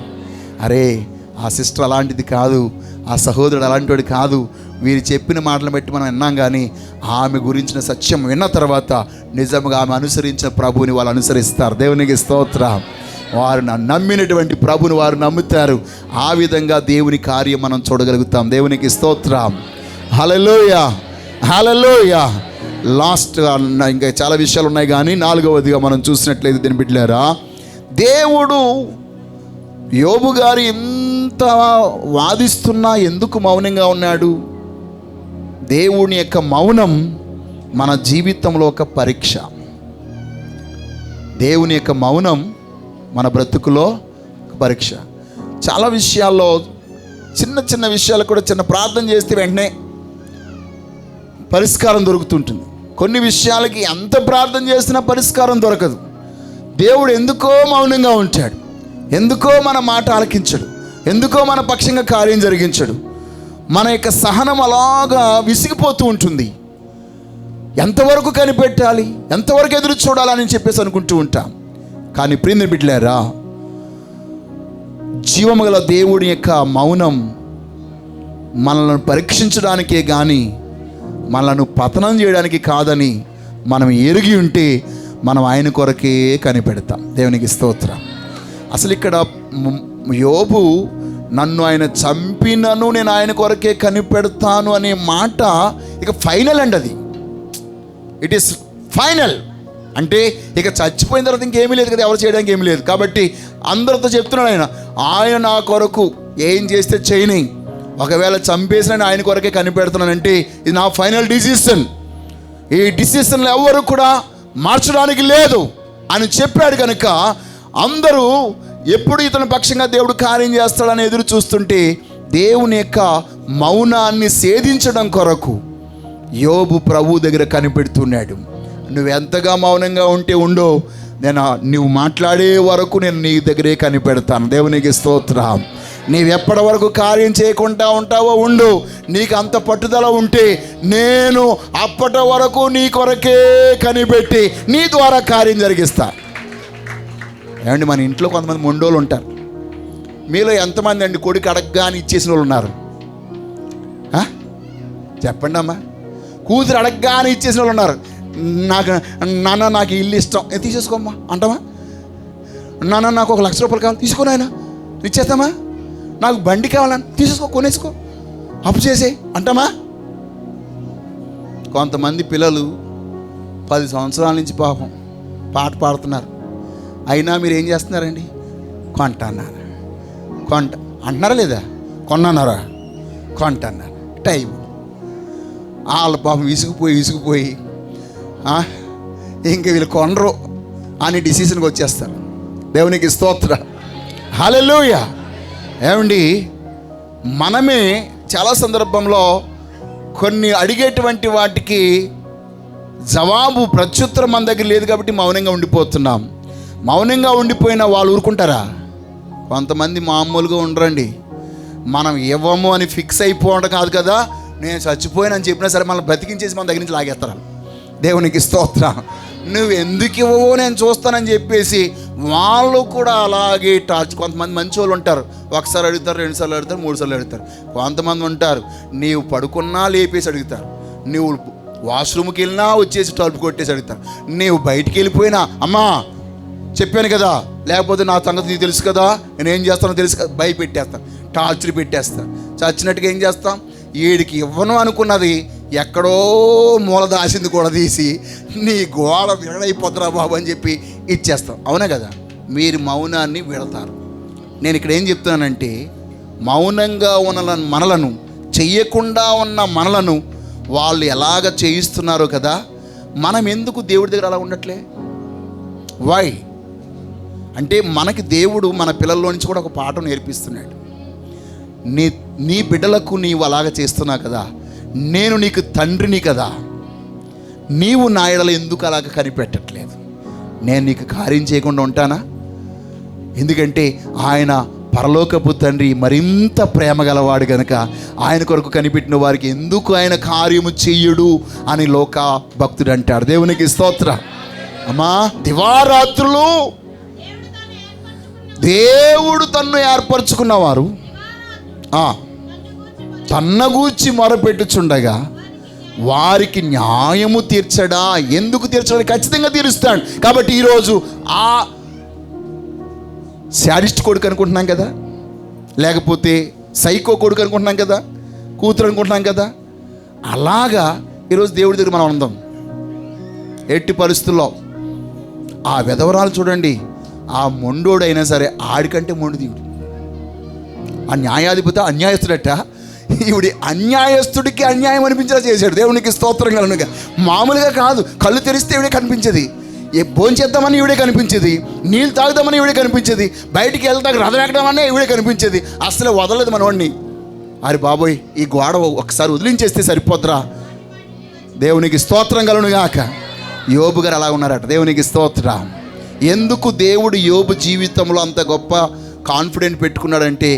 అరే, ఆ సిస్టర్ అలాంటిది కాదు, ఆ సహోదరుడు అలాంటివాడు కాదు, వీరు చెప్పిన మాటలను బట్టి మనం విన్నాం. కానీ ఆమె గురించిన సత్యం విన్న తర్వాత నిజంగా ఆమె అనుసరించిన ప్రభువుని వాళ్ళు అనుసరిస్తారు. దేవునికి స్తోత్రం. వారు నమ్మినటువంటి ప్రభుని వారు నమ్ముతారు. ఆ విధంగా దేవుని కార్యం మనం చూడగలుగుతాం. దేవునికి స్తోత్రం. హల్లెలూయా, హల్లెలూయా. లాస్ట్ ఇంకా చాలా విషయాలు ఉన్నాయి, కానీ 4వదిగా మనం చూసినట్లయితే దీని బిడ్డలారా, దేవుడు యోబు గారు ఎంత వాదిస్తున్నా ఎందుకు మౌనంగా ఉన్నాడు? దేవుని యొక్క మౌనం మన జీవితంలో ఒక పరీక్ష. దేవుని యొక్క మౌనం మన బ్రతుకులో ఒక పరీక్ష. చాలా విషయాల్లో చిన్న చిన్న విషయాలు కూడా చిన్న ప్రార్థన చేస్తే వెంటనే పరిష్కారం దొరుకుతుంటుంది. కొన్ని విషయాలకి ఎంత ప్రార్థన చేసినా పరిష్కారం దొరకదు. దేవుడు ఎందుకో మౌనంగా ఉంటాడు. ఎందుకో మన మాట ఆలకించడు. ఎందుకో మన పక్షంగా కార్యం జరిగించడు. మన యొక్క సహనం అలాగా విసిగిపోతూ ఉంటుంది. ఎంతవరకు కనిపెట్టాలి, ఎంతవరకు ఎదురు చూడాలని చెప్పేసి అనుకుంటూ ఉంటాం. కానీ ప్రియ బిడ్డలారా, జీవము గల దేవుడి యొక్క మౌనం మనల్ని పరీక్షించడానికే కానీ మనల్ని పతనం చేయడానికి కాదని మనం ఎరిగి ఉంటే మనం ఆయన కొరకే కనిపెడతాం. దేవునికి స్తోత్రం. అసలు ఇక్కడ యోబు నన్ను ఆయన చంపినను నేను ఆయన కొరకే కనిపెడతాను అనే మాట ఇక ఫైనల్ అండి. అది ఇట్ ఈస్ ఫైనల్. అంటే ఇక చచ్చిపోయిన తర్వాత ఇంకేమీ లేదు కదా, ఎవరు చేయడానికి ఏమీ లేదు. కాబట్టి అందరితో చెప్తున్నాడు ఆయన నా కొరకు ఏం చేస్తే చేయని, ఒకవేళ చంపేసిన ఆయన కొరకే కనిపెడుతున్నానంటే ఇది నా ఫైనల్ డిసిషన్. ఈ డిసిషన్లు ఎవరు కూడా మార్చడానికి లేదు అని చెప్పాడు. కనుక అందరూ ఎప్పుడు ఇతని పక్షంగా దేవుడు కార్యం చేస్తాడని ఎదురు చూస్తుంటే దేవుని యొక్క మౌనాన్ని సేధించడం కొరకు యోబు ప్రభు దగ్గర కనిపెడుతున్నాడు. నువ్వు ఎంతగా మౌనంగా ఉంటే ఉండో, నువ్వు మాట్లాడే వరకు నేను నీ దగ్గరే కనిపెడతాను. దేవునికి స్తోత్రం. నీవు ఎప్పటి వరకు కార్యం చేయకుండా ఉంటావో ఉండు. నీకు అంత పట్టుదల ఉంటే నేను అప్పటి వరకు నీ కొరకే కనిపెట్టి నీ ద్వారా కార్యం జరిగిస్తా. ఏమండి, మన ఇంట్లో కొంతమంది మొండోళ్ళు ఉంటారు. మీలో ఎంతమంది అండి కొడుకు అడగగానే ఇచ్చేసిన వాళ్ళు ఉన్నారు? చెప్పండి అమ్మా. కూతురు అడగగానే ఇచ్చేసిన వాళ్ళు ఉన్నారు. నాన్న నాకు ఇల్లు ఇష్టం, తీసేసుకోమ్మా అంటామా? నాన్న నాకు 1,00,000 రూపాయలు కావాలి, తీసుకో నాయన ఇచ్చేస్తామా? నాకు బండి కావాలని తీసేసుకో, కొనేసుకో, అప్పు చేసే అంటామా? కొంతమంది పిల్లలు 10 సంవత్సరాల నుంచి పాపం పాట పాడుతున్నారు, అయినా మీరు ఏం చేస్తున్నారండి? కొంటన్నారు. అంటున్నారా లేదా? కొన్నారా? కొంటన్నారు. టైం వాళ్ళ పాపం విసిగిపోయి ఇంక వీళ్ళు కొనరు అని డిసిషన్కి వచ్చేస్తారు. దేవునికి స్తోత్రం, హల్లెలూయా. ఏమండి, మనమే చాలా సందర్భంలో కొన్ని అడిగేటువంటి వాటికి జవాబు ప్రత్యుత్తరం మన దగ్గర లేదు కాబట్టి మౌనంగా ఉండిపోతున్నాం. మౌనంగా ఉండిపోయిన వాళ్ళు ఊరుకుంటారా? కొంతమంది మామూలుగా ఉండరండి. మనం ఇవ్వము అని ఫిక్స్ అయిపోవడం కాదు కదా, నేను చచ్చిపోయానని చెప్పినా సరే మనల్ని బ్రతికించేసి మన దగ్గర నుంచి లాగేస్తారు. దేవునికి స్తోత్రం. నువ్వు ఎందుకు ఇవ్వవో నేను చూస్తానని చెప్పేసి వాళ్ళు కూడా అలాగే టార్చ్. కొంతమంది మంచి వాళ్ళు ఉంటారు, ఒకసారి అడుగుతారు, 2 సార్లు అడుగుతారు, 3 సార్లు అడుగుతారు. కొంతమంది ఉంటారు, నీవు పడుకున్నా లేపేసి అడుగుతారు, నువ్వు వాష్రూమ్కి వెళ్ళినా వచ్చేసి తలుపు కొట్టేసి అడుగుతారు, నీవు బయటికి వెళ్ళిపోయినా అమ్మా చెప్పాను కదా, లేకపోతే నా సంగతి నీకు తెలుసు కదా, నేనేం చేస్తానో తెలుసు కదా, భయపెట్టేస్తాను, టార్చర్ పెట్టేస్తాను. చచ్చినట్టుగా ఏం చేస్తాం? వీడికి ఇవ్వను అనుకున్నది ఎక్కడో మూల దాసింది కూడా తీసి నీ గోడ విరడైపోతురా బాబు అని చెప్పి ఇచ్చేస్తాం. అవునా కదా? మీరు మౌనాన్ని విడతారు. నేను ఇక్కడ ఏం చెప్తున్నానంటే, మౌనంగా ఉన్న మనలను, చెయ్యకుండా ఉన్న మనలను వాళ్ళు ఎలాగ చేయిస్తున్నారో కదా, మనం ఎందుకు దేవుడి దగ్గర అలా ఉండట్లే? వై అంటే మనకి దేవుడు మన పిల్లల్లో నుంచి కూడా ఒక పాఠం నేర్పిస్తున్నాడు. నీ బిడ్డలకు నీవు అలాగ చేస్తున్నావు కదా, నేను నీకు తండ్రిని కదా, నీవు నా ఎడల ఎందుకు అలాగ కనిపెట్టట్లేదు? నేను నీకు కార్యం చేయకుండా ఉంటానా? ఎందుకంటే ఆయన పరలోకపు తండ్రి మరింత ప్రేమ గలవాడు కనుక ఆయన కొరకు కనిపెట్టిన వారికి ఎందుకు ఆయన కార్యము చెయ్యడు అని లోక భక్తుడు అంటాడు. దేవునికి స్తోత్రం. అమ్మా, దివారాత్రులు దేవుడు తన్ను ఏర్పరచుకున్నవారు తన్నగూర్చి మొరపెట్టుచుండగా వారికి న్యాయము తీర్చడా? ఎందుకు తీర్చడానికి? ఖచ్చితంగా తీరుస్తాడు. కాబట్టి ఈరోజు ఆ శాడిస్ట్ కొడుకు అనుకుంటున్నాం కదా, లేకపోతే సైకో కొడుకు అనుకుంటున్నాం కదా, కూతురు అనుకుంటున్నాం కదా, అలాగా ఈరోజు దేవుడి దగ్గర మనం ఉందాం. ఎట్టి పరిస్థితుల్లో ఆ విధవరాలు చూడండి, ఆ మొండోడైనా సరే ఆడికంటే మొండు దేవుడు. ఆ న్యాయాధిపతి అన్యాయస్తుడట, ఈవిడి అన్యాయస్తుడికి అన్యాయం అనిపించేలా చేశాడు. దేవునికి స్తోత్రం కలుగుగా. మామూలుగా కాదు, కళ్ళు తెరిస్తే ఈవిడే కనిపించేది, భోజనం చేద్దామని ఈవిడే కనిపించేది, నీళ్ళు తాగుదామని ఈవిడే కనిపించేది, బయటికి వెళ్తాక రథం ఎక్కడామని ఈవిడే కనిపించేది. అసలు వదలలేదు మనవాడిని. అరే బాబోయ్, ఈ గోడ ఒకసారి వదిలించేస్తే సరిపోద్రా. దేవునికి స్తోత్రం కలుగుగాక. యోబు గారు అలా ఉన్నారట. దేవునికి స్తోత్రం. ఎందుకు దేవుడు యోబు జీవితంలో అంత గొప్ప కాన్ఫిడెంట్ పెట్టుకున్నాడంటే,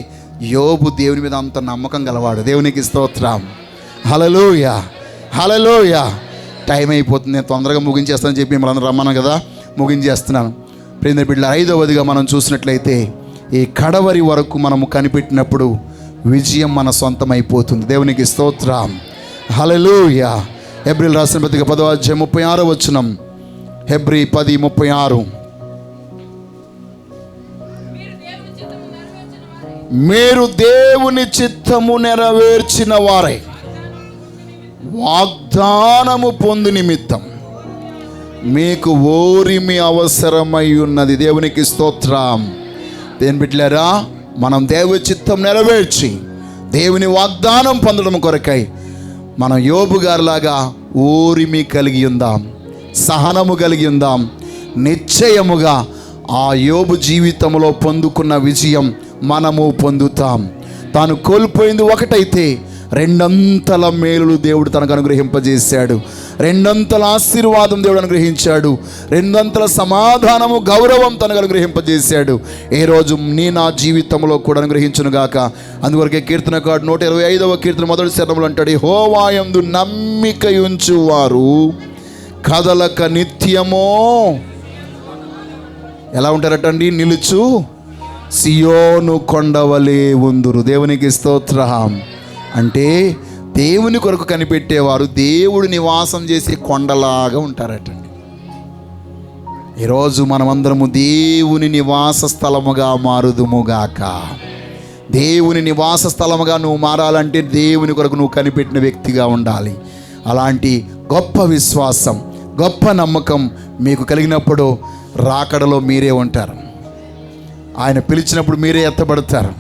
యోబు దేవుని మీద అంత నమ్మకం గలవాడు. దేవునికి స్తోత్రం. హల్లెలూయా, హల్లెలూయా. టైం అయిపోతుంది, నేను తొందరగా ముగించేస్తానని చెప్పి మిమ్మల్ని అందరూ రమ్మన్నాను కదా, ముగించేస్తున్నాను. ప్రియమైన బిడ్డలారా, 5వదిగా మనం చూసినట్లయితే ఈ కడవరి వరకు మనము కనిపెట్టినప్పుడు విజయం మన సొంతం అయిపోతుంది. దేవునికి స్తోత్రం. హల్లెలూయా. హెబ్రీయులకు రాసిన పత్రిక 10వ అధ్యాయం 36వ వచనం. హెబ్రీ 10:36. మీరు దేవుని చిత్తము నెరవేర్చిన వారై వాగ్దానము పొందు నిమిత్తం మీకు ఓరిమి అవసరమై ఉన్నది. దేవునికి స్తోత్రం. దేని బిడ్డలారా, మనం దేవుని చిత్తం నెరవేర్చి దేవుని వాగ్దానం పొందడం కొరకై మనం యోబు గారిలాగా ఓరిమి కలిగి ఉందాం, సహనము కలిగి ఉందాం. నిశ్చయముగా ఆ యోబు జీవితంలో పొందుకున్న విజయం మనము పొందుతాం. తాను కోల్పోయింది ఒకటైతే 2 మేలులు దేవుడు తనకు అనుగ్రహింపజేశాడు. 2 ఆశీర్వాదం దేవుడు అనుగ్రహించాడు. 2 సమాధానము, గౌరవం తనకు అనుగ్రహింపజేశాడు. ఏ రోజు నా జీవితంలో కూడా అనుగ్రహించును గాక. అందువరకే కీర్తనకారుడు 125వ కీర్తన 1వ చరణంలో అంటాడు, యెహోవా యందు నమ్మిక ఉంచువారు కదలక నిత్యమో ఎలా ఉంటారటండి? నిలుచు సియోను కొండవలే ఉందురు. దేవునికి స్తోత్రం. అంటే దేవుని కొరకు కనిపెట్టేవారు దేవుడు నివాసం చేసే కొండలాగా ఉంటారటండి. ఈరోజు మనమందరము దేవుని నివాస స్థలముగా మారుదుముగాక. దేవుని నివాస స్థలముగా నువ్వు మారాలంటే దేవుని కొరకు నువ్వు కనిపెట్టిన వ్యక్తిగా ఉండాలి. అలాంటి గొప్ప విశ్వాసం, గొప్ప నమ్మకం మీకు కలిగినప్పుడు రాకడలో మీరే ఉంటారు. ఆయన పిలిచినప్పుడు మీరే ఎత్తబడతారు.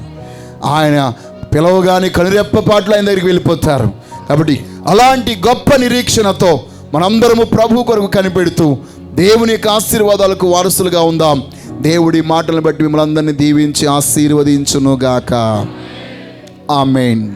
ఆయన పిలవగానే కనురెప్పపాట్లు ఆయన దగ్గరికి వెళ్ళిపోతారు. కాబట్టి అలాంటి గొప్ప నిరీక్షణతో మనందరము ప్రభు కొరకు కనిపెడుతూ దేవుని యొక్క ఆశీర్వాదాలకు వారసులుగా ఉందాం. దేవుడి మాటలను బట్టి మిమ్మల్ని అందరినీ దీవించి ఆశీర్వదించునుగాక. ఆమేన్.